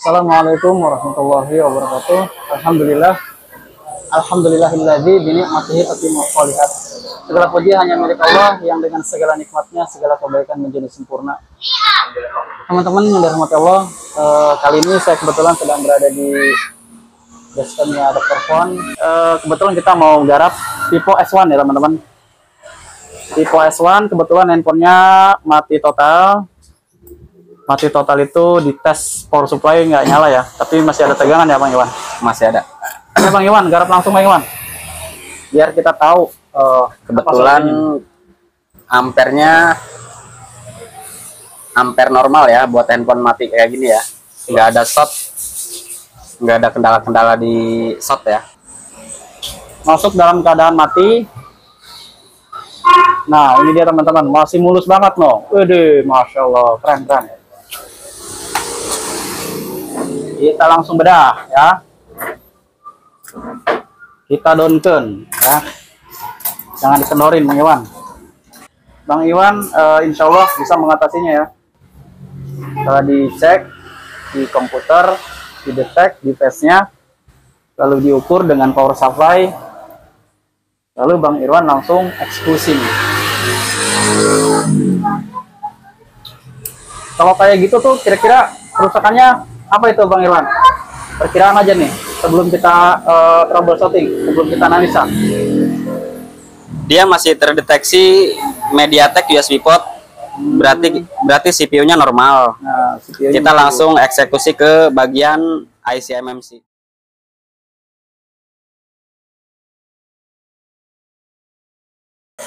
Assalamualaikum warahmatullahi wabarakatuh. Alhamdulillahilladzi bi ni'matihi tatimmu shalihat. Segala puji hanya milik Allah yang dengan segala nikmatnya segala kebaikan menjadi sempurna. Teman-teman yang dirahmati Allah, kali ini saya kebetulan sedang berada di basecampnya Dr. Fon. Kebetulan kita mau garap Vivo S1 ya teman-teman. Vivo S1 kebetulan handphonenya mati total. Mati total itu di tes power supply nggak nyala ya, tapi masih ada tegangan ya Bang Iwan? Masih ada. Ya Bang Iwan, garap langsung Bang Iwan. Biar kita tahu kebetulan ampernya ampere normal ya buat handphone mati kayak gini ya. Nggak ada short, nggak ada kendala-kendala di short ya. Masuk dalam keadaan mati. Nah ini dia teman-teman, masih mulus banget no. Wede, masya Allah, keren. Kita langsung bedah ya. Kita downkan ya. Jangan dikendorin Bang Iwan. Bang Iwan insya Allah bisa mengatasinya ya. Setelah dicek di komputer, didetek device-nya, lalu diukur dengan power supply, lalu Bang Irwan langsung eksekusi. Kalau kayak gitu tuh kira-kira kerusakannya apa itu Bang Irwan? Perkiraan aja nih sebelum kita troubleshooting, sebelum kita analisa. Dia masih terdeteksi MediaTek USB port, berarti CPU-nya normal. Nah, CPU-nya kita langsung eksekusi ke bagian IC MMC.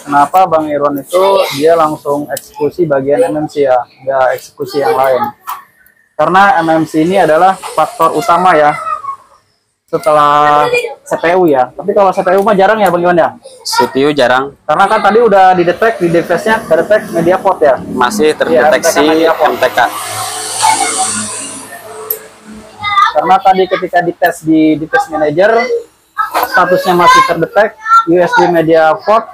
Kenapa Bang Irwan itu dia langsung eksekusi bagian MMC ya, nggak eksekusi yang lain? Karena MMC ini adalah faktor utama ya setelah CPU ya. Tapi kalau CPU mah jarang ya Bang Iwan ya? CPU jarang. Karena kan tadi udah didetek di device-nya, terdetek media port ya? Masih terdeteksi ya, MTK. Karena tadi ketika dites di device manager, statusnya masih terdetek USB media port.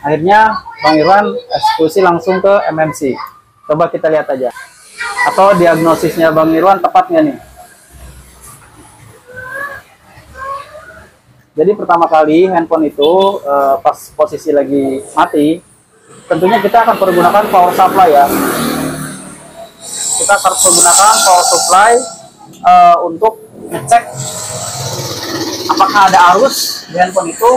Akhirnya Bang Irwan eksekusi langsung ke MMC. Coba kita lihat aja. Atau diagnosisnya Bang Irwan tepat nggak nih? Jadi pertama kali handphone itu pas posisi lagi mati, tentunya kita akan pergunakan power supply ya. Kita akan pergunakan power supply untuk ngecek apakah ada arus di handphone itu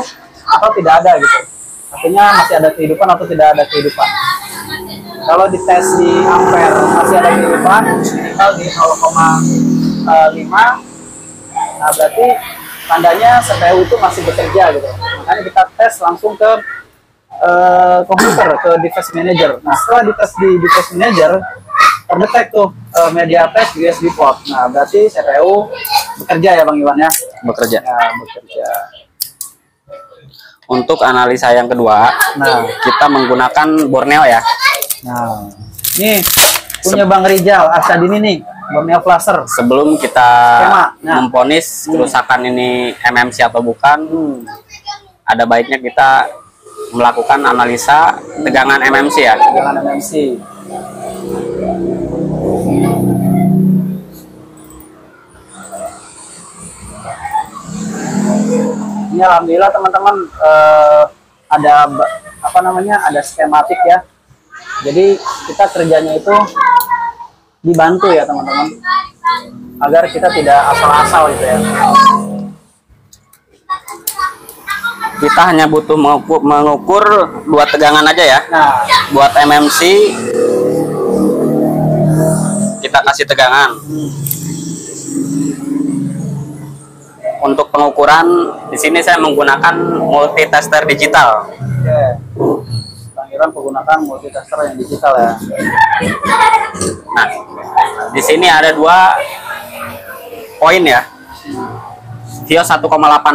atau tidak ada gitu. Artinya masih ada kehidupan atau tidak ada kehidupan. Kalau dites di ampere masih ada kehidupan, minimal di 0,5. Nah berarti tandanya CPU itu masih bekerja gitu. Makanya kita tes langsung ke komputer, ke device manager. Nah setelah dites di device manager, terdetek tuh MediaTek USB port. Nah berarti CPU bekerja ya Bang Iwan ya? Bekerja. Ya, bekerja. Untuk analisa yang kedua, kita menggunakan Borneo ya. Nah, ini punya Bang Rizal Arsyadini nih, Borneo Flasher. Sebelum kita memvonis kerusakan ini MMC atau bukan, ada baiknya kita melakukan analisa tegangan MMC ya. Tegangan MMC. Ini alhamdulillah teman-teman ada apa namanya, ada skematik ya. Jadi kita kerjanya itu dibantu ya teman-teman, agar kita tidak asal-asal gitu ya. Kita hanya butuh mengukur dua tegangan aja ya. Nah, buat MMC kita kasih tegangan. Untuk pengukuran di sini saya menggunakan multitester digital. Oke. Bang Irwan menggunakan multitester yang digital ya. Nah, di sini ada dua poin ya. VIO 1,8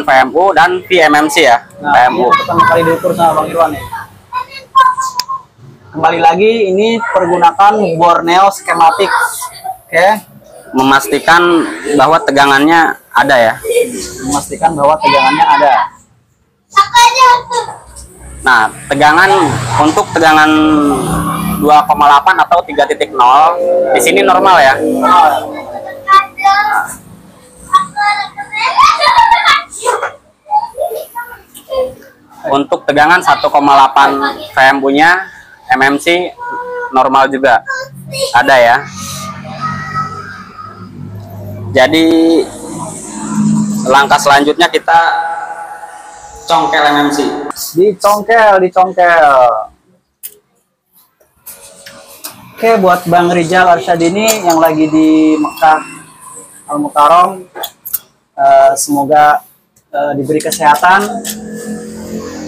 VMU dan VMMC ya. Nah, VMU. ini pertama kali diukur sama Bang Irwan nih. Kembali lagi ini pergunakan Borneo skematik. Oke. Memastikan bahwa tegangannya ada ya. Memastikan bahwa tegangannya ada. Nah, untuk tegangan 2,8 atau 3.0 di sini normal ya. Untuk tegangan 1,8 VMU nya MMC normal juga ada ya. Jadi langkah selanjutnya kita congkel MMC. Dicongkel. Oke, buat Bang Rizal Arsyad ini yang lagi di Mekah Al-Mukarram, semoga diberi kesehatan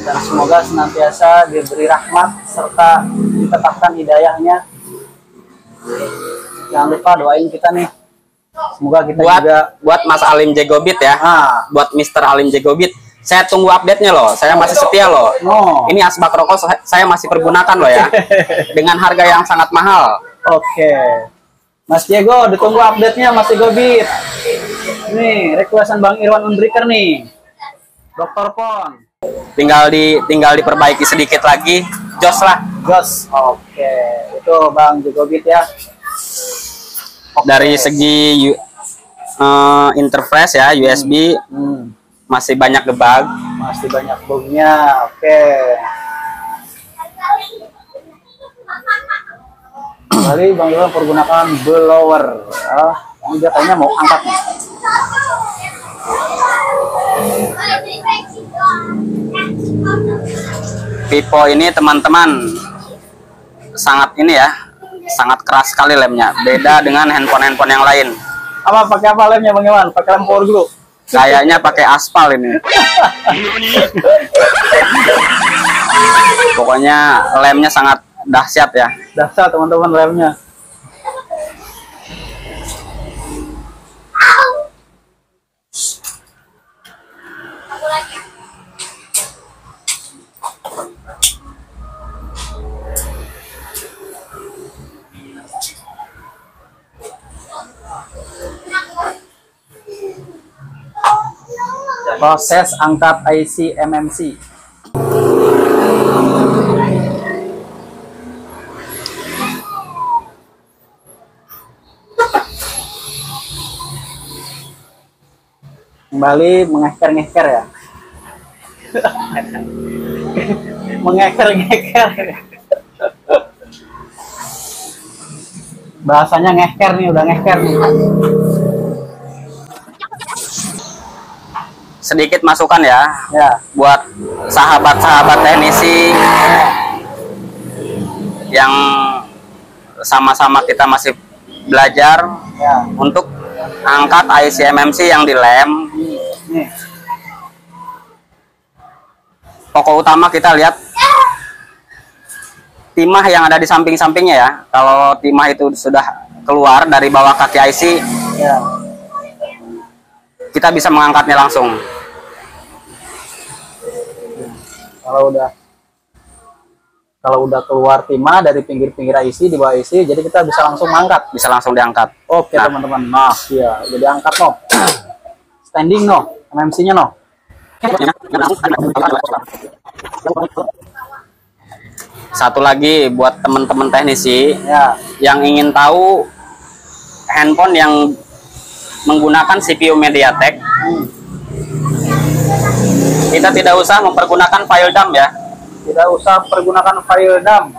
dan semoga senantiasa diberi rahmat serta ditetapkan hidayahnya. Jangan lupa doain kita nih. Semoga kita buat Mas Alim Jegobit ya. Buat Mr. Alim Jegobit, saya tunggu update-nya loh. Saya masih setia loh. Ini asbak rokok saya masih pergunakan loh ya. Dengan harga yang sangat mahal. Oke. Mas Diego, ditunggu update-nya Mas Jegobit. Nih, requestan Bang Irwan Undriker nih. Dokter Pon. Tinggal diperbaiki sedikit lagi. Jos lah. Jos. Oke. Itu Bang Jegobit ya. Dari segi interface ya, USB masih banyak gebag, masih banyak bugnya. Oke. Kali Bang Iwan pergunakan blower. Ini dia kayaknya mau angkat nih. Vivo ini teman-teman sangat ini ya, sangat keras sekali lemnya. Beda dengan handphone yang lain. Pakai apa lemnya Bang Iwan? Pakai lem power glue? Kayaknya pakai aspal ini. Pokoknya lemnya sangat dahsyat ya. Dahsyat teman-teman lemnya. Proses angkat IC MMC. Kembali mengeker-ngeker ya. Mengeker-ngeker. Bahasanya ngeker nih, udah ngeker nih. Sedikit masukan ya, buat sahabat-sahabat teknisi yang sama-sama kita masih belajar untuk angkat IC MMC yang dilem. Pokok utama kita lihat timah yang ada di samping-sampingnya ya. Kalau timah itu sudah keluar dari bawah kaki IC, kita bisa mengangkatnya langsung. Kalau udah keluar timah dari pinggir-pinggir IC di bawah IC, jadi kita bisa langsung mengangkat. Bisa langsung diangkat. Oke teman-teman. Nah, iya, jadi angkat no. Standing no, MMC-nya no. Satu lagi buat teman-teman teknisi yang ingin tahu handphone yang menggunakan CPU MediaTek, kita tidak usah mempergunakan file dump ya. Tidak usah pergunakan file dump.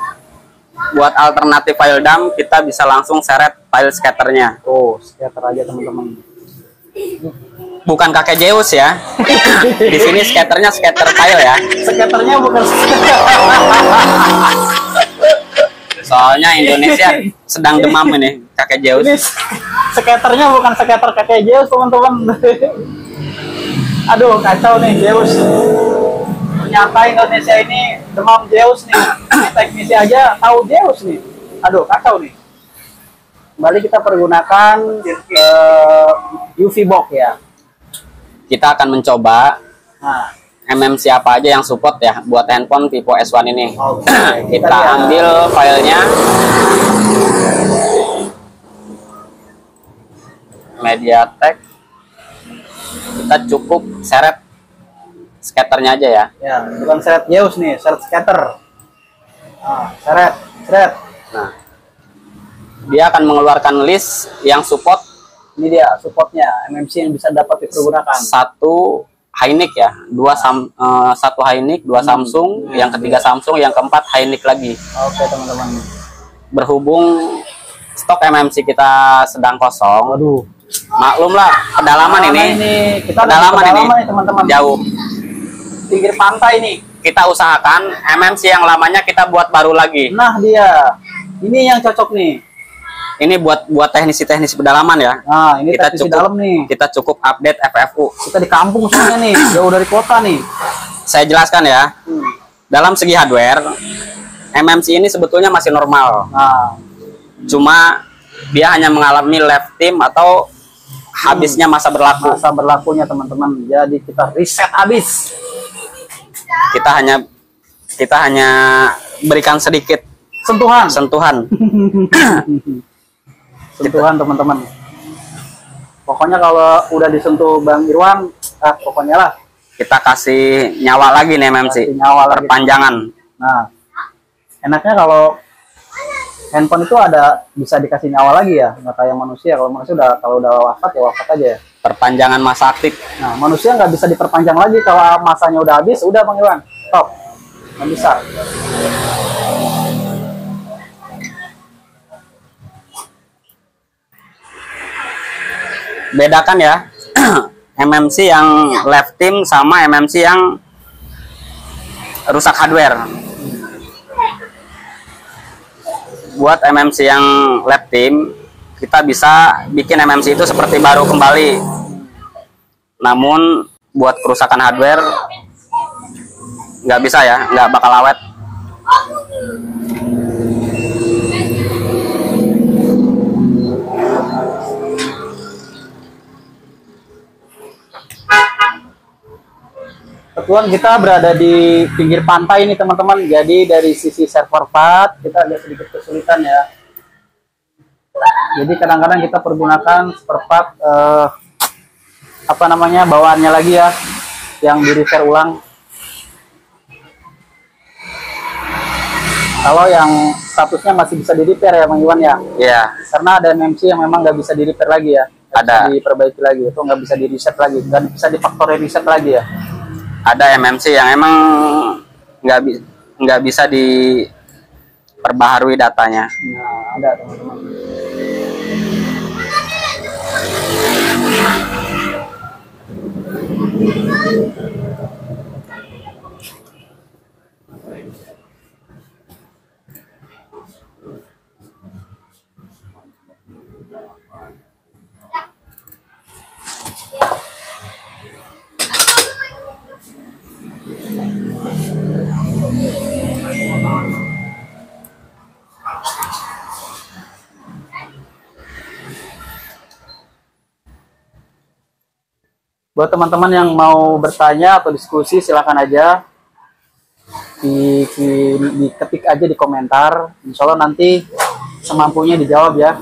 Buat alternatif file dump, kita bisa langsung seret file scatternya. Oh, scatter aja teman-teman. Bukan kakek Zeus ya. Di sini scatternya scatter file ya. Scatternya bukan scatter. Soalnya Indonesia sedang demam ini kakek Zeus. Ini scatternya bukan scatter kakek Zeus teman-teman. Aduh, kacau nih Zeus. Ternyata Indonesia ini demam Zeus nih. Teknisi aja tahu Zeus nih. Aduh, kacau nih. Kembali kita pergunakan UV box ya. Kita akan mencoba MMC apa aja yang support ya buat handphone Vivo S1 ini. Kita ambil filenya. MediaTek. Kita cukup seret scatternya aja ya. Ya, bukan seret Zeus nih, seret scatter. Seret. Nah, dia akan mengeluarkan list yang support Ini dia supportnya MMC yang bisa dapat dipergunakan. Satu Hynix ya, satu Hynix, dua Samsung, yang ketiga Samsung, yang keempat Hynix lagi. Oke teman-teman. Berhubung stok MMC kita sedang kosong, Waduh, maklumlah pedalaman ini kita pedalaman ini teman-teman, jauh, pinggir pantai nih. kita usahakan MMC yang lamanya kita buat baru lagi. Nah dia, ini yang cocok nih. Ini buat teknisi-teknisi pedalaman ya. Nah ini kita teknisi cukup dalam nih. kita cukup update FFU. Kita di kampung soalnya nih, jauh dari kota nih. Saya jelaskan ya. Dalam segi hardware, MMC ini sebetulnya masih normal. Nah, cuma dia hanya mengalami lifetime atau habisnya masa berlaku. Masa berlakunya teman-teman. Jadi kita reset habis. Kita hanya berikan sedikit Sentuhan teman-teman. Pokoknya kalau udah disentuh Bang Irwan, pokoknya lah kita kasih nyawa lagi nih MMC. Perpanjangan. Nah, enaknya kalau handphone itu bisa dikasih nyawa lagi ya, nggak kayak manusia. Kalau manusia kalau udah wafat ya wafat aja ya. Perpanjangan masa aktif. Nah, manusia nggak bisa diperpanjang lagi kalau masanya udah habis. Udah Bang Irwan, stop, nggak bisa. Bedakan ya MMC yang lifetime sama MMC yang rusak hardware. Buat MMC yang lifetime, kita bisa bikin MMC itu seperti baru kembali. Namun buat kerusakan hardware nggak bisa ya, nggak bakal awet. Kebetulan kita berada di pinggir pantai ini teman-teman. Jadi dari sisi server part kita ada sedikit kesulitan ya. Jadi kadang-kadang kita pergunakan server part bawaannya lagi ya, yang di repair ulang. Kalau yang statusnya masih bisa di repair ya Bang Iwan ya. Iya. Karena ada MMC yang memang nggak bisa di repair lagi ya. Ada. Diperbaiki lagi, itu nggak bisa di reset lagi, nggak bisa di factory reset lagi ya. Ada MMC yang emang nggak bisa diperbaharui datanya. Nah, ada teman-teman. Buat teman-teman yang mau bertanya atau diskusi silahkan aja diketik aja di komentar. Insya Allah nanti semampunya dijawab ya.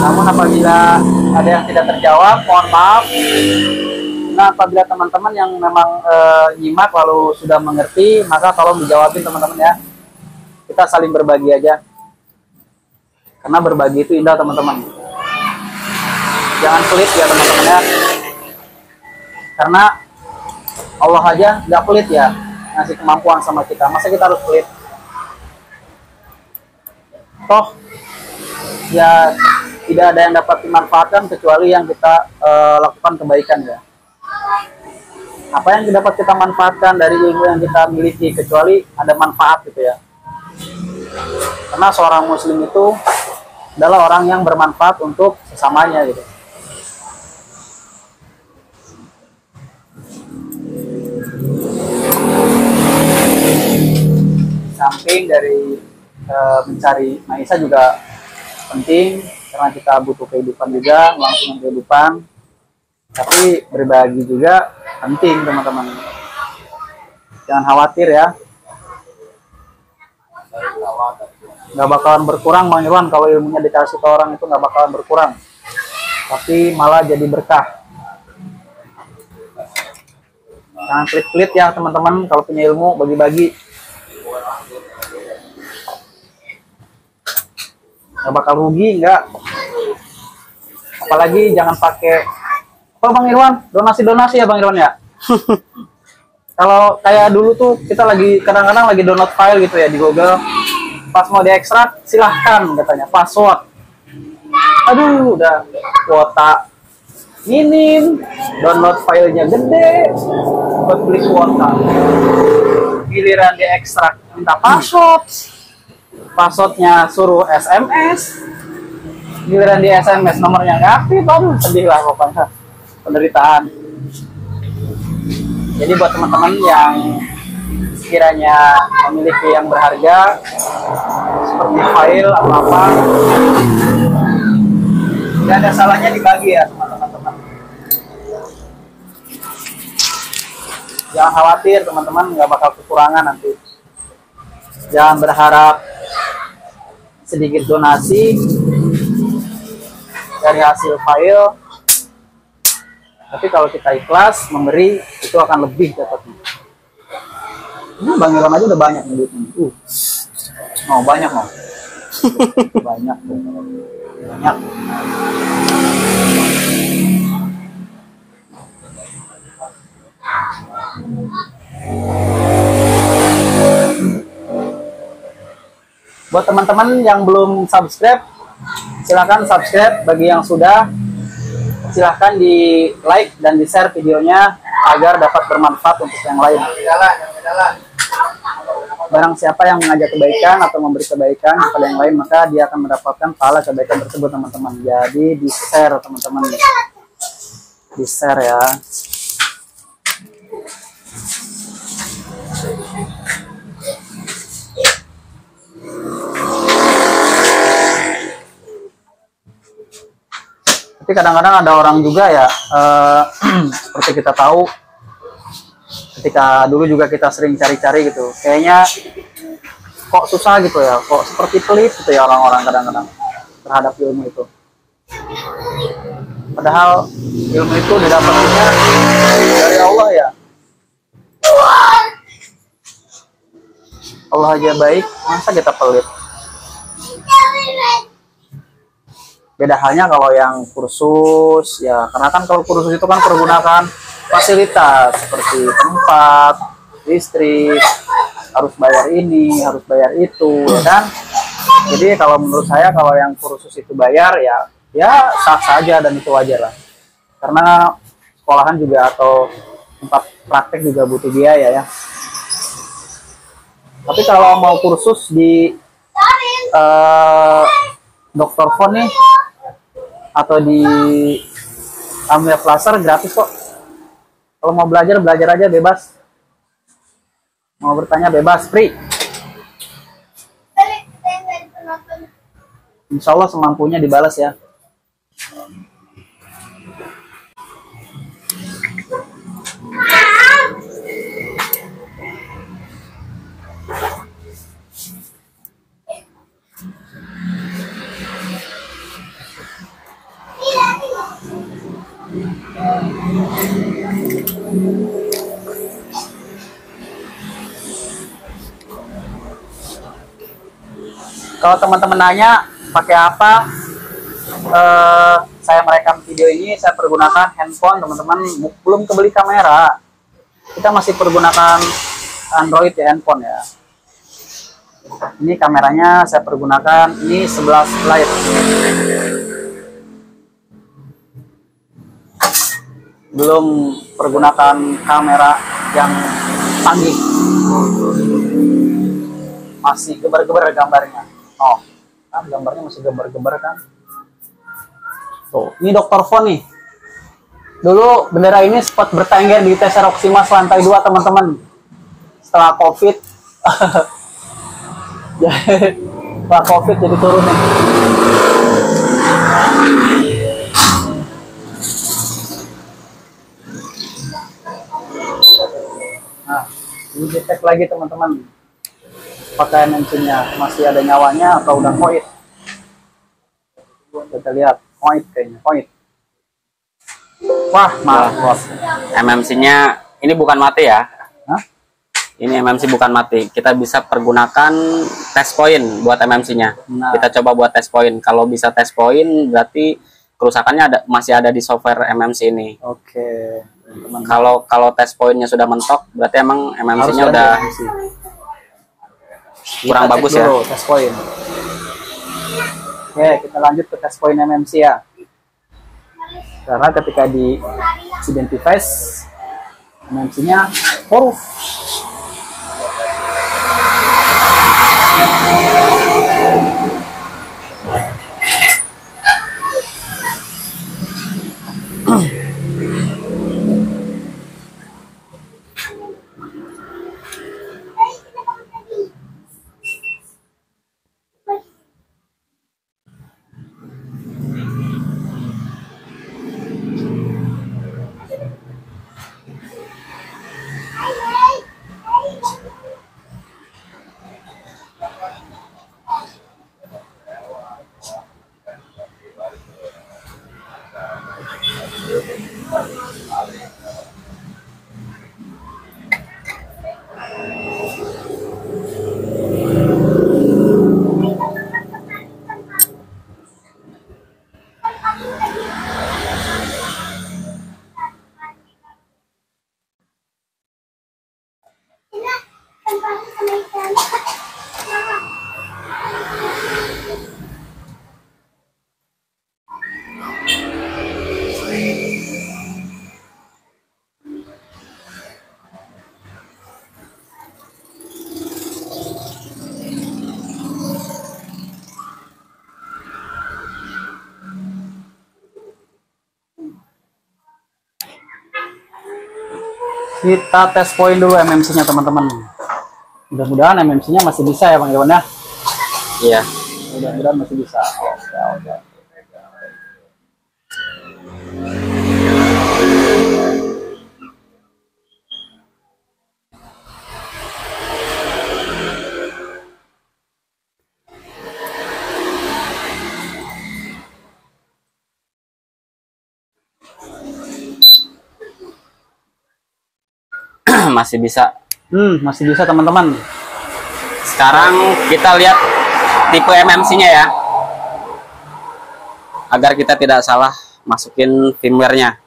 Namun apabila ada yang tidak terjawab, mohon maaf. Nah, apabila teman-teman yang memang nyimak lalu sudah mengerti, maka tolong dijawabin teman-teman ya. Kita saling berbagi aja. Karena berbagi itu indah teman-teman. Jangan pelit ya teman-teman ya. Karena Allah aja nggak pelit ya ngasih kemampuan sama kita. Masa kita harus pelit? Toh ya tidak ada yang dapat dimanfaatkan kecuali yang kita lakukan kebaikan ya. Apa yang dapat kita manfaatkan dari ilmu yang kita miliki kecuali ada manfaat gitu ya. Karena seorang muslim itu adalah orang yang bermanfaat untuk sesamanya gitu. Samping dari mencari maisha juga penting karena kita butuh kehidupan juga, melangsungkan kehidupan, tapi berbagi juga penting teman-teman. Jangan khawatir ya, nggak bakalan berkurang Bang Irwan. Kalau ilmunya dikasih ke orang itu nggak bakalan berkurang, tapi malah jadi berkah. Jangan pelit-pelit ya teman-teman, kalau punya ilmu bagi-bagi. Nggak bakal rugi, nggak. Apalagi jangan pakai apa Bang Irwan, donasi ya Bang Irwan ya. Kalau kayak dulu tuh kita lagi kadang-kadang lagi download file gitu ya di Google, pas mau diekstrak silahkan katanya password. Aduh, udah kuota minim, download filenya gede, buat beli kuota. Giliran diekstrak minta password, passwordnya suruh SMS, giliran di SMS nomornya nggak aktif, aduh sedih lah pokoknya, penderitaan. Jadi buat teman-teman yang kiranya memiliki yang berharga seperti file atau apa, nggak ada salahnya dibagi ya teman-teman. Jangan khawatir teman-teman, nggak bakal kekurangan nanti. Jangan berharap sedikit donasi dari hasil file, tapi kalau kita ikhlas memberi itu akan lebih dapatnya. Ini Bang Irwan aja udah banyak nih duitnya. Oh banyak loh. Banyak. Buat teman-teman yang belum subscribe, silahkan subscribe. Bagi yang sudah, silahkan di like dan di share videonya agar dapat bermanfaat untuk yang lain. Barang siapa yang mengajak kebaikan atau memberi kebaikan kepada yang lain, maka dia akan mendapatkan pahala kebaikan tersebut teman-teman. Jadi di share teman-teman, di share ya. Tapi kadang-kadang ada orang juga ya, seperti kita tahu, ketika dulu juga kita sering cari-cari gitu, kayaknya kok susah gitu ya, kok seperti pelit gitu ya orang-orang kadang-kadang terhadap ilmu itu. Padahal ilmu itu didapatnya dari Allah ya. Allah aja baik, masa kita pelit? Beda halnya kalau yang kursus ya, karena kan kalau kursus itu kan pergunakan fasilitas seperti tempat, listrik, harus bayar ini, harus bayar itu, ya kan? Jadi kalau menurut saya kalau yang kursus itu bayar ya sah saja dan itu wajar lah. Karena sekolahan juga atau tempat praktek juga butuh biaya ya. Tapi kalau mau kursus di Dr. Fon nih atau di Amir Placer gratis kok. Kalau mau belajar aja bebas. Mau bertanya bebas, free. Insya Allah semampunya dibalas ya. Kalau teman-teman nanya pakai apa, saya merekam video ini, saya pergunakan handphone teman-teman, belum kebeli kamera, kita masih pergunakan Android ya, handphone ya. Ini kameranya saya pergunakan, ini 11 Lite, belum pergunakan kamera yang canggih, masih gebar-gebar gambarnya. Oh, kan gambarnya masih gebar-gebar kan. Tuh, ini Dr. Fon nih. Dulu bendera ini sempat bertengger di TC Roximas lantai 2 teman-teman. Setelah COVID, setelah COVID jadi turun nih. Nah, ini dicek lagi teman-teman. Pakaian engine-nya masih ada nyawanya atau udah koit. Kita lihat koit kayaknya, koit. Wah, mantap. MMC-nya ini bukan mati ya. Hah? Ini MMC bukan mati. Kita bisa pergunakan test point buat MMC-nya. Nah. Kita coba buat test point. Kalau bisa test point berarti kerusakannya masih ada di software MMC ini. Oke. Kalau test pointnya sudah mentok, berarti emang MMC-nya udah kurang bagus ya. Test point. Oke, kita lanjut ke test point MMC ya. Karena ketika di identify MMC-nya korup. Kita tes point dulu MMC-nya teman-teman. Mudah-mudahan MMC-nya masih bisa ya Bang Iwan ya. Iya. Mudah-mudahan masih bisa. Oke. Masih bisa. Masih bisa teman-teman. Sekarang kita lihat tipe MMC-nya ya, agar kita tidak salah masukin firmware-nya.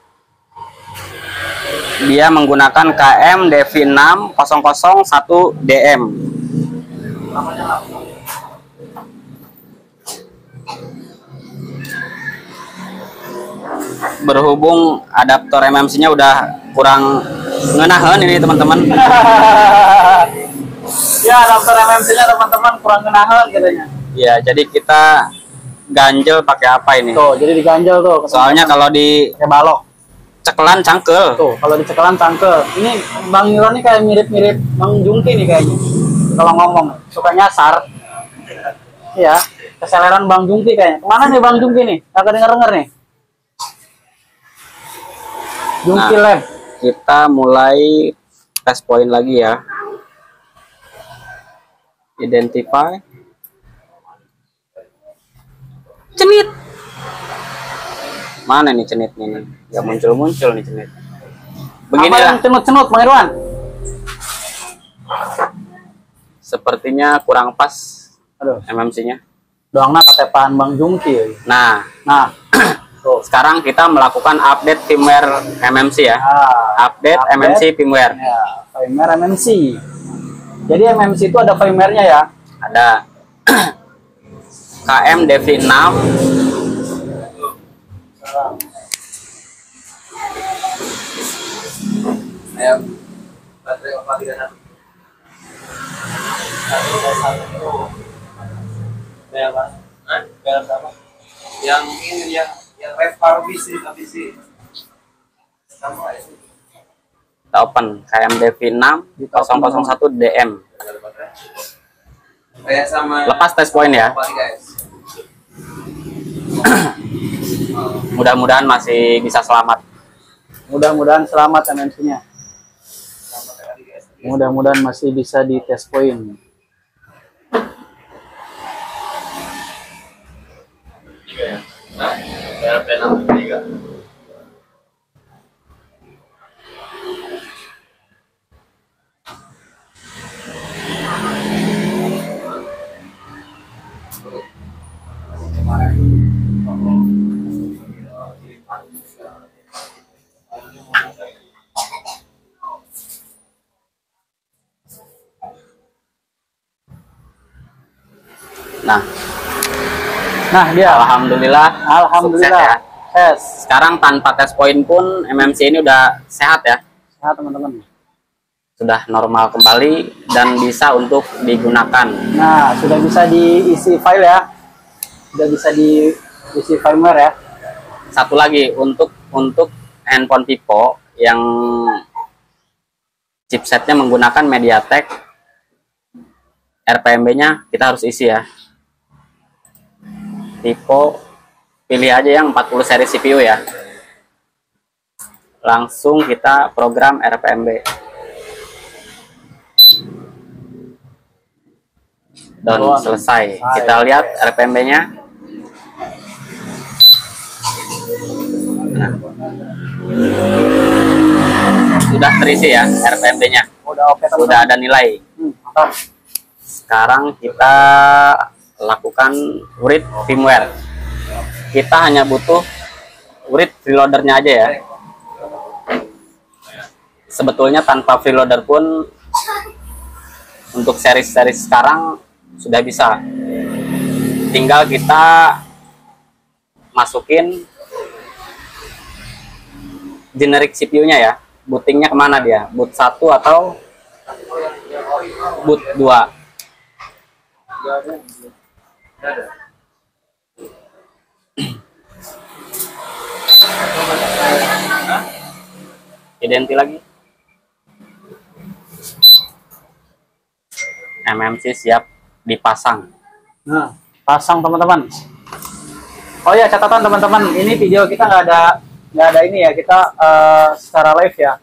Dia menggunakan KM DV6001DM. Berhubung adaptor MMC-nya udah kurang ngenahan ini teman-teman. Ya, adaptor MMC-nya teman-teman kurang ngenahan katanya. Ya, jadi kita ganjel pakai apa ini? Tuh, jadi diganjel tuh. Soalnya kalau di pakai balok. Cekelan cangkel. Tuh, kalau di cekelan cangkel. Ini Bang Iron nih kayak mirip-mirip Bang Jungki nih kayaknya. Kalau ngomong suka nyasar. Iya, keseleran Bang Jungki kayaknya. Kemana nih Bang Jungki nih? Kagak denger-denger nih. Jungki Lab. Kita mulai test point lagi ya. Identify. Cenit. Mana nih cenitnya nih? Gak muncul-muncul nih cenit. Begini lah. Cenut-cenut Bang Irwan. Sepertinya kurang pas. Aduh, MMC-nya. doangna katepan Bang Jungki. Nah, tuh. Sekarang kita melakukan update firmware MMC ya. Update MMC firmware. Ya, firmware MMC. Jadi MMC itu ada firmware-nya ya. Ada KM DV6. Ayo, baterai 431. Bayar apa? Bayar berapa? Yang ini yang repar bisi tapi sih. Sama ya. Kita open KM DV6 001 DM. Kayak sama. Lepas test point ya. Mudah-mudahan masih bisa selamat. Mudah-mudahan selamat MMC-nya. Mudah-mudahan masih bisa di test point. Nah, dia. alhamdulillah sukses ya. Yes. Sekarang tanpa tes poin pun MMC ini udah sehat ya. Sehat teman-teman. Sudah normal kembali dan bisa untuk digunakan. Nah, sudah bisa diisi file ya. Sudah bisa diisi firmware ya. Satu lagi untuk handphone Vivo yang chipsetnya menggunakan MediaTek, RPMB-nya kita harus isi ya. Vivo pilih aja yang 40 seri CPU ya. Langsung kita program RPMB. Dan selesai. Kita lihat RPMB-nya. Nah. Sudah terisi ya RPMB-nya. Sudah ada nilai. Sekarang kita lakukan read firmware. Kita hanya butuh read freeloader-nya aja ya. Sebetulnya tanpa freeloader pun untuk seri-seri sekarang sudah bisa. Tinggal kita masukin generic CPU-nya ya. Bootingnya kemana dia? Boot 1 atau boot 2? Identi lagi. MMC siap dipasang. Nah, pasang teman-teman. Oh ya, catatan teman-teman, ini video kita nggak ada ini ya, kita secara live ya.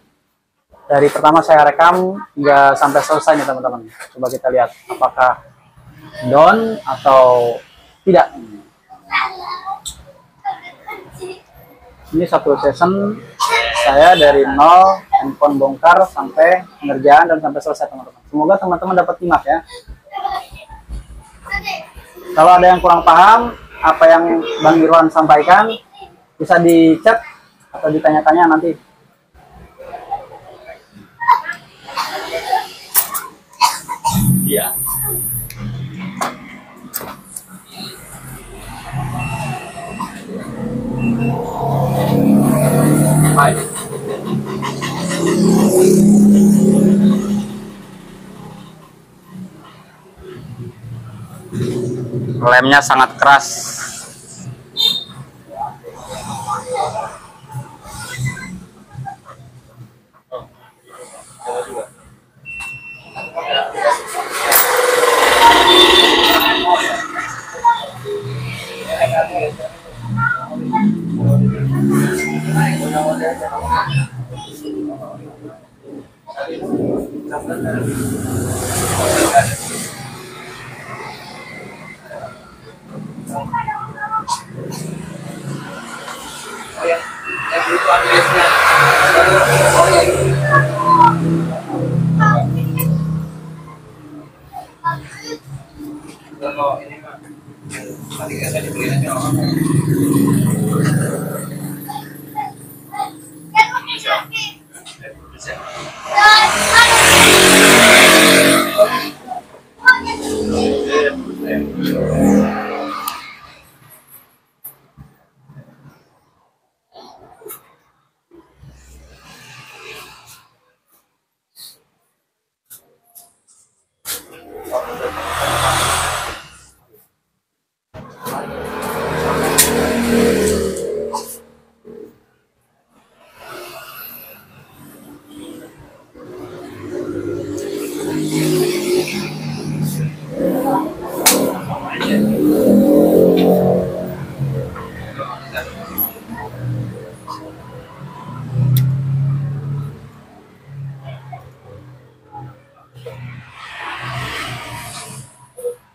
Dari pertama saya rekam hingga sampai selesai nih teman-teman. Coba kita lihat apakah down atau tidak. Ini satu session saya dari nol, handphone bongkar sampai pengerjaan dan sampai selesai teman-teman. Semoga teman-teman dapat nyimak ya. Kalau ada yang kurang paham apa yang Bang Irwan sampaikan, bisa di chat atau ditanya-tanya nanti. Iya. Baik. Lemnya sangat keras.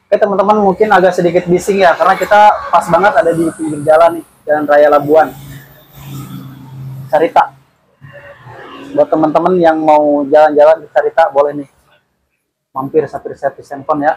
Oke teman-teman, mungkin agak sedikit bising ya, karena kita pas banget ada di pinggir jalan nih, Jalan Raya Labuan, Carita. Buat teman-teman yang mau jalan-jalan di Carita, boleh nih mampir sampai servis handphone ya.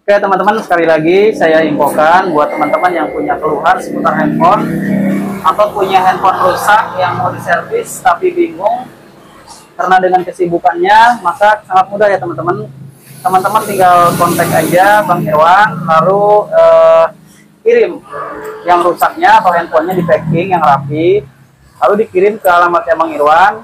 Oke teman-teman, sekali lagi saya infokan buat teman-teman yang punya keluhan seputar handphone atau punya handphone rusak yang mau diservis tapi bingung karena dengan kesibukannya, maka sangat mudah ya teman-teman. Teman-teman tinggal kontak aja Bang Irwan, lalu kirim yang rusaknya atau handphonenya di packing yang rapi, lalu dikirim ke alamatnya Bang Irwan.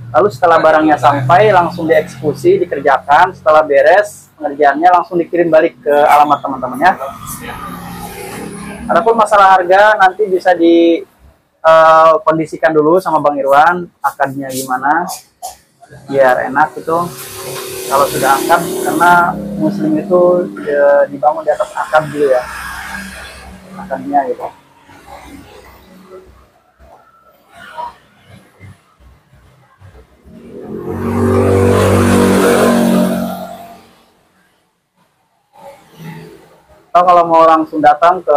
Lalu setelah barangnya sampai langsung dieksekusi, dikerjakan. Setelah beres pengerjaannya langsung dikirim balik ke alamat teman-temannya. Adapun masalah harga nanti bisa dikondisikan dulu sama Bang Irwan, akadnya gimana biar enak itu kalau sudah akad, karena muslim itu dibangun di atas akad dulu ya, akadnya gitu. Atau kalau mau langsung datang ke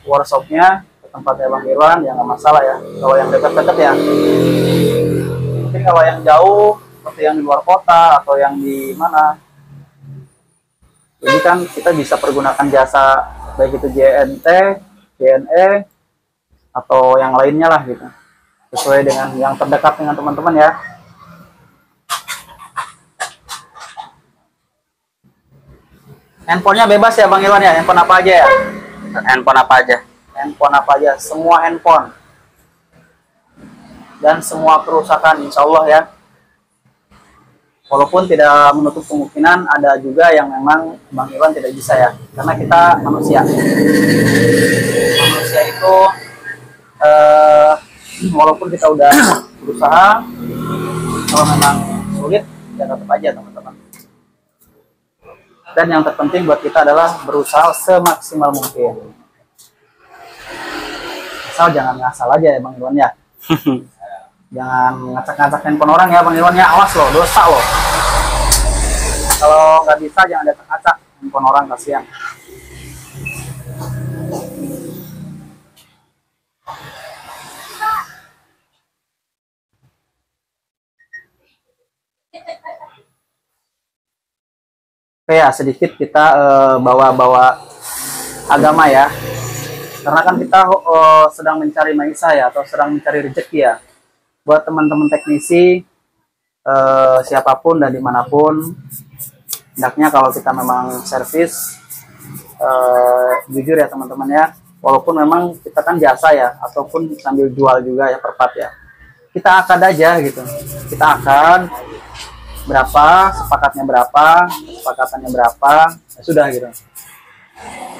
workshopnya, ke tempatnya Bang Irwan, ya nggak masalah ya. Kalau yang dekat-dekat ya. Mungkin kalau yang jauh, seperti yang di luar kota atau yang di mana, jadi kan kita bisa pergunakan jasa baik itu JNT, JNE, atau yang lainnya lah gitu. Sesuai dengan yang terdekat dengan teman-teman ya. Handphonenya bebas ya Bang Irwan ya? Handphone apa aja ya? Handphone apa aja? Handphone apa aja? Semua handphone. Dan semua kerusakan insya Allah ya. Walaupun tidak menutup kemungkinan ada juga yang memang Bang Irwan tidak bisa ya. Karena kita manusia. Manusia itu walaupun kita udah berusaha, kalau memang sulit ya tetap aja teman-teman. Dan yang terpenting buat kita adalah berusaha semaksimal mungkin. Asal jangan ngasal aja ya Bang Irwan ya. Jangan ngacak-ngacak handphone orang ya Bang Irwan ya. Awas loh, dosa loh. Kalau nggak bisa jangan ngacak-ngacak handphone orang, kasihan. Oke ya, sedikit kita bawa-bawa agama ya. Karena kan kita sedang mencari maisha ya, atau sedang mencari rezeki ya. Buat teman-teman teknisi, siapapun dan dimanapun, hendaknya kalau kita memang servis, jujur ya teman-teman ya. Walaupun memang kita kan jasa ya, ataupun sambil jual juga ya per part ya. Kita akad aja gitu. Kita akad berapa, sepakatannya berapa, ya sudah gitu.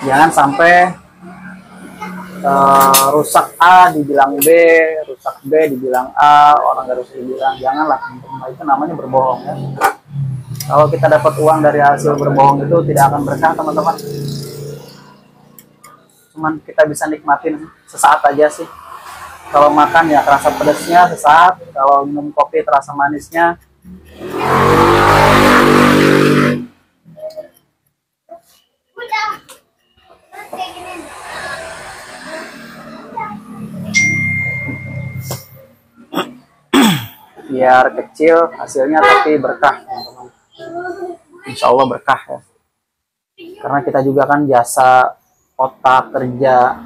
Jangan sampai rusak A dibilang B, rusak B dibilang A, orang harus dibilang, janganlah, itu namanya berbohong ya. Kalau kita dapat uang dari hasil berbohong itu tidak akan berkah teman-teman. Cuman kita bisa nikmatin sesaat aja sih. Kalau makan ya terasa pedasnya sesaat, kalau minum kopi terasa manisnya. Biar kecil hasilnya tapi berkah teman-teman. Insya Allah berkah ya. Karena kita juga kan jasa otak, kerja,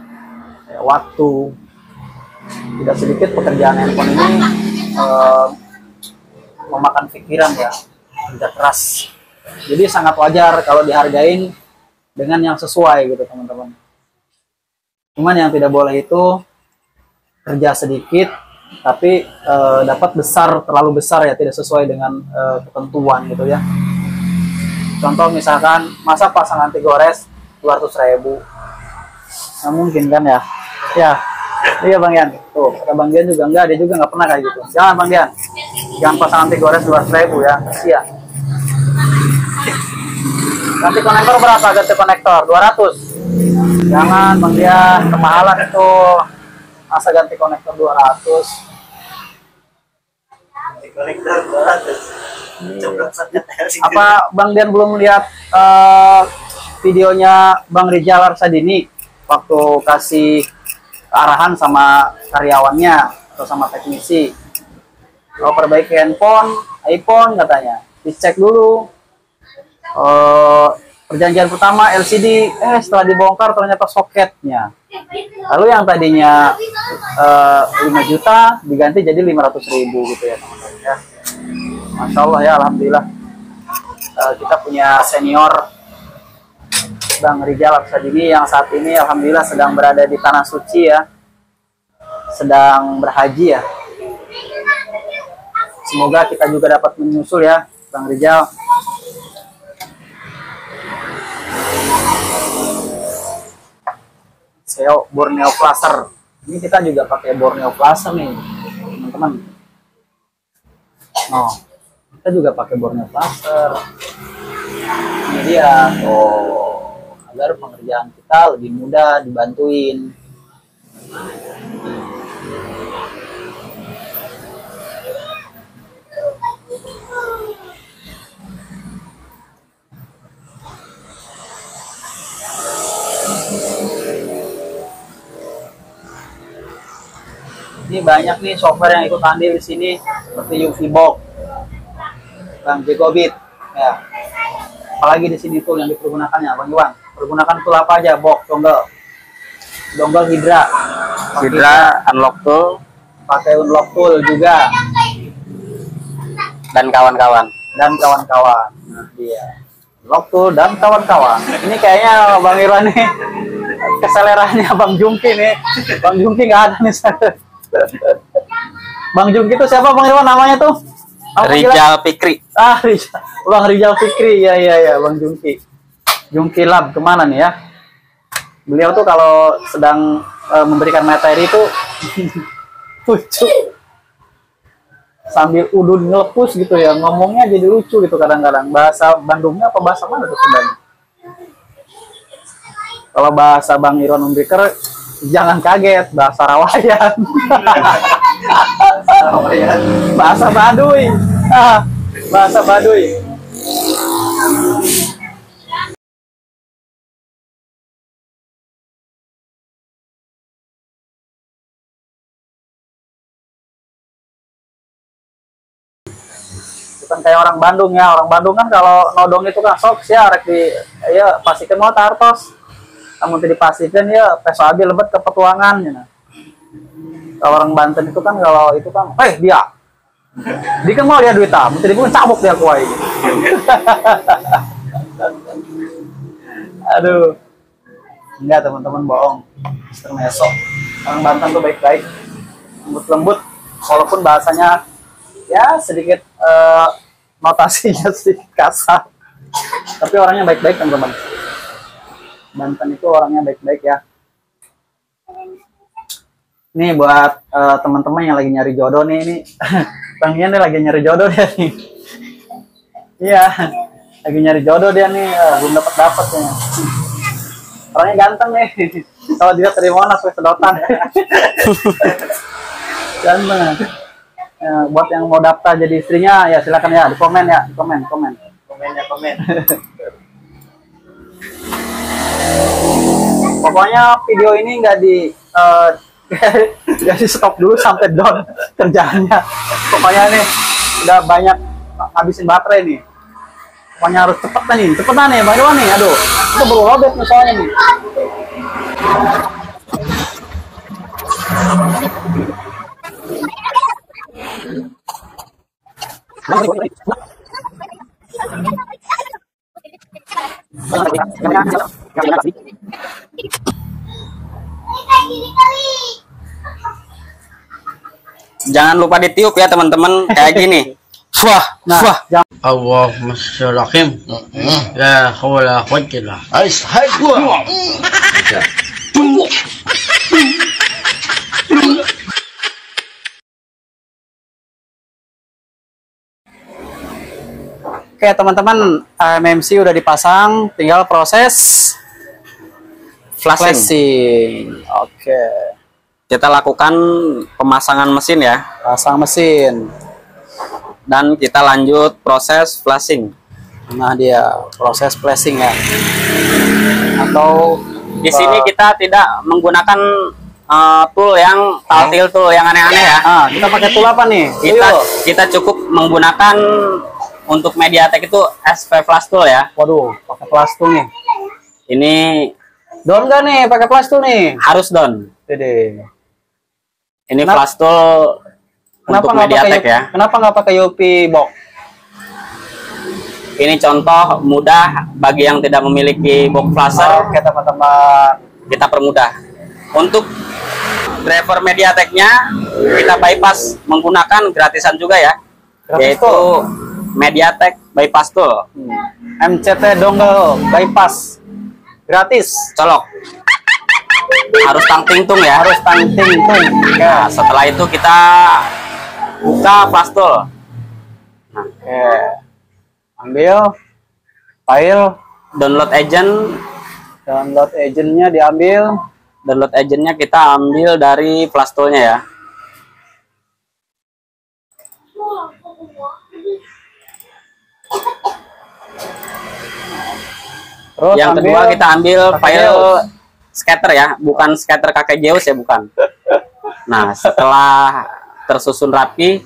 waktu. Tidak sedikit pekerjaan handphone ini memakan pikiran ya, kerja keras. Jadi sangat wajar kalau dihargain dengan yang sesuai gitu teman-teman. Cuman yang tidak boleh itu kerja sedikit tapi dapat besar, terlalu besar ya, tidak sesuai dengan ketentuan gitu ya. Contoh misalkan masa pasang anti gores 200.000, nggak mungkin kan ya. Ya iya Bang Yan, tuh kata Bang Yan juga enggak, dia juga nggak pernah kayak gitu. Jangan Bang Yan, jangan pasang anti gores 200.000 ya, kasihan. Ganti konektor berapa? Ganti konektor 200. Jangan Bang Yan, kemahalan itu. Masa ganti konektor 200? Ganti konektor 200. Apa Bang Dian belum lihat videonya Bang Rizal Arsadini waktu kasih arahan sama karyawannya atau sama teknisi? Kalau perbaiki handphone, iPhone katanya, dicek dulu Perjanjian pertama LCD, setelah dibongkar ternyata soketnya. Lalu yang tadinya 5 juta diganti jadi 500.000 gitu ya teman-teman ya. Masya Allah ya, alhamdulillah. Kita punya senior Bang Rijal Absadini yang saat ini alhamdulillah sedang berada di tanah suci ya, sedang berhaji ya. Semoga kita juga dapat menyusul ya Bang Rijal. SEO Borneo Placer. Ini kita juga pakai Borneo Placer nih teman-teman. Oh, kita juga pakai Borneo Placer. Ini dia agar pengerjaan kita lebih mudah dibantuin. Ini banyak nih software yang ikut andil di sini seperti UV Box, Bang Jegobit, ya. Apalagi di sini tool yang dipergunakannya, Bang Iwan. Pergunakan tool apa aja? Box, dongle Hydra, unlock tool, pakai unlock tool juga, dan kawan-kawan. Nah, dia unlock tool dan kawan-kawan. Ini kayaknya Bang Irwan nih keselerannya Bang Jungki nih. Bang Jungki nggak ada nih. Bang Jungki itu siapa Bang Irwan namanya tuh? Rijal Fikri. Bang Rijal Fikri, ya Bang Jungki. Jungki Lab kemana nih ya? Beliau tuh kalau sedang memberikan materi itu lucu, sambil udun ngelepus gitu ya, ngomongnya jadi lucu gitu kadang-kadang. Bahasa Bandungnya apa bahasa mana tuh sebenarnya? Kalau bahasa Bang Irwan Umbriker, jangan kaget, bahasa Rawayan. Bahasa Baduy. Bahasa Baduy. Bukan kayak orang Bandung ya. Orang Bandung kan kalau nodong itu kan sok ya rek di ya pastikan mau tartos. Namun dipastikan ya peso abi lebet ke petuangan ya. Kalau orang Banten itu kan kalau itu kan dia kan mau dia duit mesti dipun cabuk dia kuai. Aduh. Enggak teman-teman, bohong. Intermezzo. Orang Banten tuh baik-baik, lembut-lembut, walaupun bahasanya ya sedikit notasinya sedikit kasar, tapi orangnya baik-baik teman-teman. Banten itu orangnya baik-baik ya. Nih buat teman-teman yang lagi nyari jodoh nih, ini Bang Ian nih lagi nyari jodoh dia nih. Iya, lagi nyari jodoh dia nih, belum dapat ya. Orangnya ganteng nih. Kalau dia terima nas sedotan. Ganteng. Ya, buat yang mau daftar jadi istrinya ya silakan ya, di komen ya, di komen. Pokoknya video ini nggak di stop dulu sampai down kerjaannya. Pokoknya nih udah banyak habisin baterai nih. Pokoknya harus cepetan nih, Bang Irwan nih. Aduh, itu baru robek nih soalnya nih. Jangan lupa ditiup ya teman-teman, kayak gini. Wah. Allahumma sholli la hawla wala quwwata illa billah. Oke teman-teman, MMC udah dipasang, tinggal proses flashing. Oke. Kita lakukan pemasangan mesin ya. Pasang mesin. Dan kita lanjut proses flashing. Nah dia proses flashing ya. Atau di sini kita tidak menggunakan tool yang tool yang aneh-aneh ya. Kita pakai tool apa nih? Kita cukup menggunakan untuk MediaTek itu SP Flash Tool ya. Waduh, pakai Flash Tool nih. Ini Down nggak nih pakai Flash Tool nih? harus down. Dede. Ini Kenapa- Flash Tool untuk MediaTek ya. Kenapa nggak pakai UP box? Ini contoh mudah bagi yang tidak memiliki box flasher, Oke teman-teman. kita permudah. Untuk driver MediaTek-nya kita bypass menggunakan gratisan juga ya, Gratis yaitu tool. MediaTek bypass tool. MCT dongle bypass gratis. Colok. Harus tang tingtung ya. Harus tangting tung. Nah, setelah itu kita buka flash tool. Oke. Ambil file, Download agent. download agentnya diambil. Download agentnya kita ambil dari flash toolnya ya. Terus Yang kedua kita ambil kakek file Zeus. scatter ya, bukan scatter kakek Zeus ya, bukan. Nah, setelah tersusun rapi,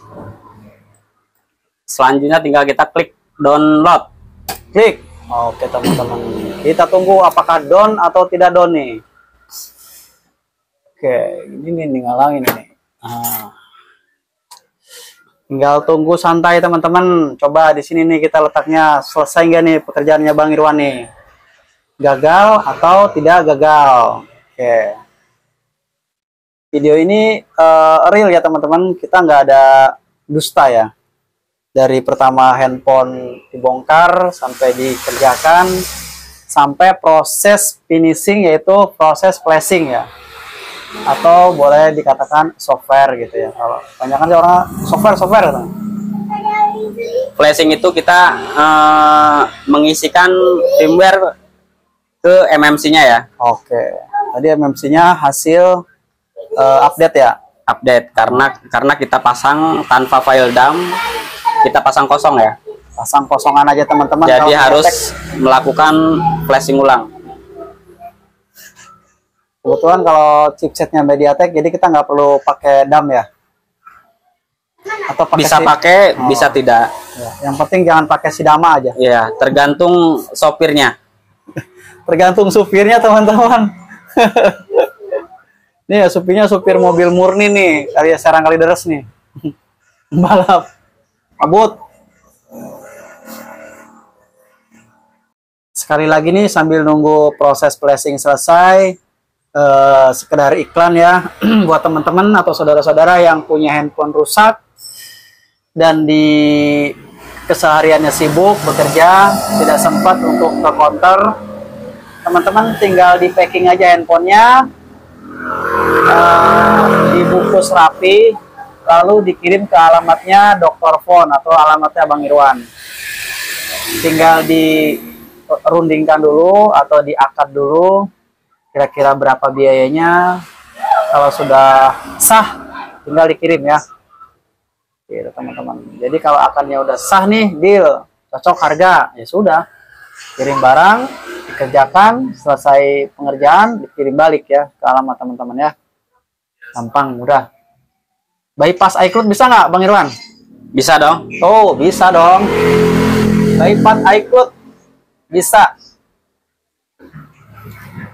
selanjutnya tinggal kita klik download. Klik. Oke teman-teman. Kita tunggu apakah down atau tidak down nih. Oke, ini nih ngalangin ini. Nah. Tinggal tunggu santai teman-teman. Coba di sini nih kita letaknya selesai nggak nih pekerjaannya Bang Irwan nih. Gagal atau tidak gagal. Oke. Video ini real ya teman-teman. Kita nggak ada dusta ya. Dari pertama handphone dibongkar sampai dikerjakan sampai proses finishing yaitu proses flashing ya. Atau boleh dikatakan software gitu ya. Kalau banyak kan orang software gitu. Flashing itu kita mengisikan firmware ke MMC-nya ya. Oke. Tadi MMC-nya hasil update ya. Update karena kita pasang tanpa file dump, kita pasang kosong ya. Pasang kosongan aja teman-teman. Jadi Kalau harus MediaTek, melakukan flashing ulang. kebetulan kalau chipsetnya MediaTek, jadi kita nggak perlu pakai DAM ya. Atau pakai Bisa pakai, bisa tidak. Ya, yang penting jangan pakai sidama aja. Ya, tergantung sopirnya. Tergantung supirnya teman-teman. Nih ya, supirnya supir mobil murni nih, alias Serang Kalideres nih. Balap. Abut. Sekali lagi nih sambil nunggu proses flashing selesai, sekedar iklan ya buat teman-teman atau saudara-saudara yang punya handphone rusak dan di kesehariannya sibuk bekerja, tidak sempat untuk ke counter. Teman-teman tinggal di packing aja handphonenya, dibungkus rapi, lalu dikirim ke alamatnya Dr. Phone atau alamatnya Bang Irwan. Tinggal dirundingkan dulu atau diakad dulu, kira-kira berapa biayanya. Kalau sudah sah, tinggal dikirim ya. Gitu teman-teman. Jadi kalau akadnya udah sah nih, deal, cocok harga, ya sudah. Kirim barang, dikerjakan, selesai pengerjaan, dikirim balik ya ke alamat teman-teman ya. Gampang, mudah. Bypass iCloud bisa nggak Bang Irwan? Bisa dong. Oh, bisa dong. Bypass iCloud bisa.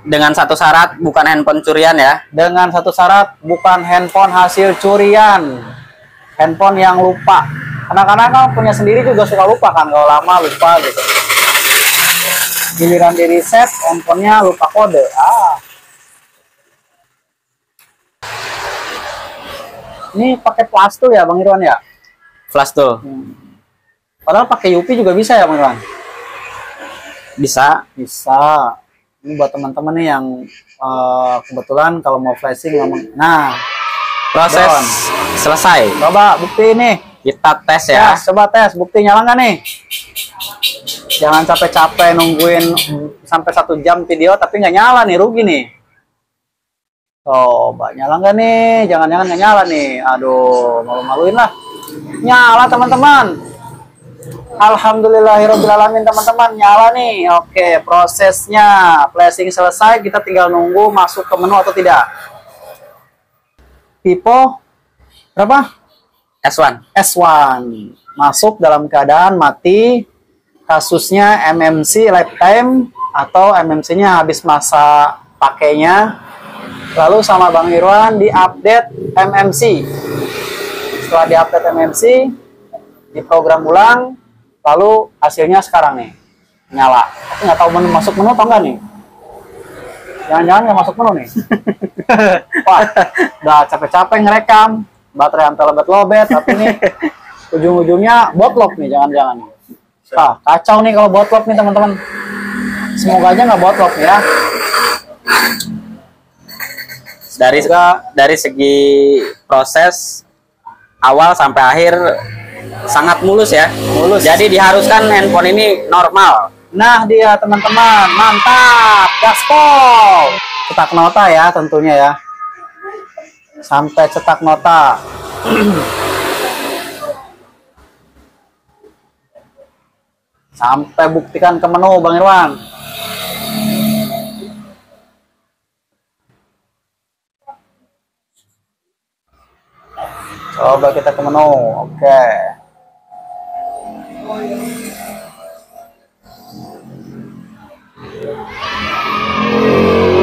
Dengan satu syarat, bukan handphone curian ya. Dengan satu syarat, bukan handphone hasil curian. Handphone yang lupa. Anak-anak kan punya sendiri juga suka lupa kan, kalau lama lupa gitu. Giliran di reset, handphonenya lupa kode. Ini pakai plastik ya Bang Irwan ya? Flash tuh. Padahal pakai UP juga bisa ya Bang Irwan? Bisa. Bisa. Ini buat teman-teman nih yang kebetulan kalau mau flashing ngomong. Nah, Proses Down. selesai. coba bukti nih. Kita tes ya. Coba tes, bukti nyala nggak nih? Jangan capek-capek nungguin sampai 1 jam video tapi nggak nyala nih, rugi nih. Coba nyala nggak nih? Jangan-jangan nggak nyala nih. Aduh, malu-maluin lah. Nyala teman-teman. Alhamdulillahirobbilalamin teman-teman, nyala nih. Oke, prosesnya flashing selesai, kita tinggal nunggu masuk ke menu atau tidak. Tipe berapa? S1. S1. masuk dalam keadaan mati, kasusnya MMC lifetime atau MMC-nya habis masa pakainya. Lalu sama Bang Irwan diupdate MMC. Setelah diupdate MMC, diprogram ulang, lalu hasilnya sekarang nih nyala. Tapi nggak tahu masuk menu atau enggak nih. Jangan-jangan nggak masuk menu nih. Wah, udah capek-capek ngerekam, baterai hampir lobet-lobet, tapi nih ujung-ujungnya botlok nih, jangan-jangan nih. Ah, kacau nih kalau botlok nih teman-teman. Semoga aja nggak botlok ya. Dari segi proses awal sampai akhir sangat mulus ya. Mulus. Jadi diharuskan handphone ini normal. Nah dia teman-teman, mantap, gaspol. Cetak nota ya tentunya ya. Sampai cetak nota. Sampai buktikan ke menu Bang Irwan. Coba kita ke menu. Oke.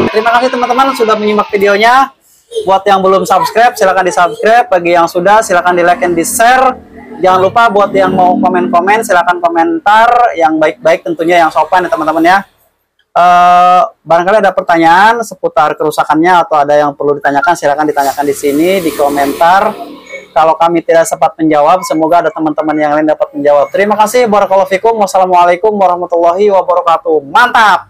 Terima kasih teman-teman sudah menyimak videonya. Buat yang belum subscribe, silahkan di subscribe. Bagi yang sudah, silahkan di like dan di share. Jangan lupa buat yang mau komen-komen, silahkan komentar yang baik-baik tentunya, yang sopan ya teman-teman ya. Barangkali ada pertanyaan seputar kerusakannya atau ada yang perlu ditanyakan, silahkan ditanyakan di sini di komentar. Kalau kami tidak sempat menjawab, semoga ada teman-teman yang lain dapat menjawab. Terima kasih. Barakallahu fikum. Wassalamualaikum warahmatullahi wabarakatuh. Mantap.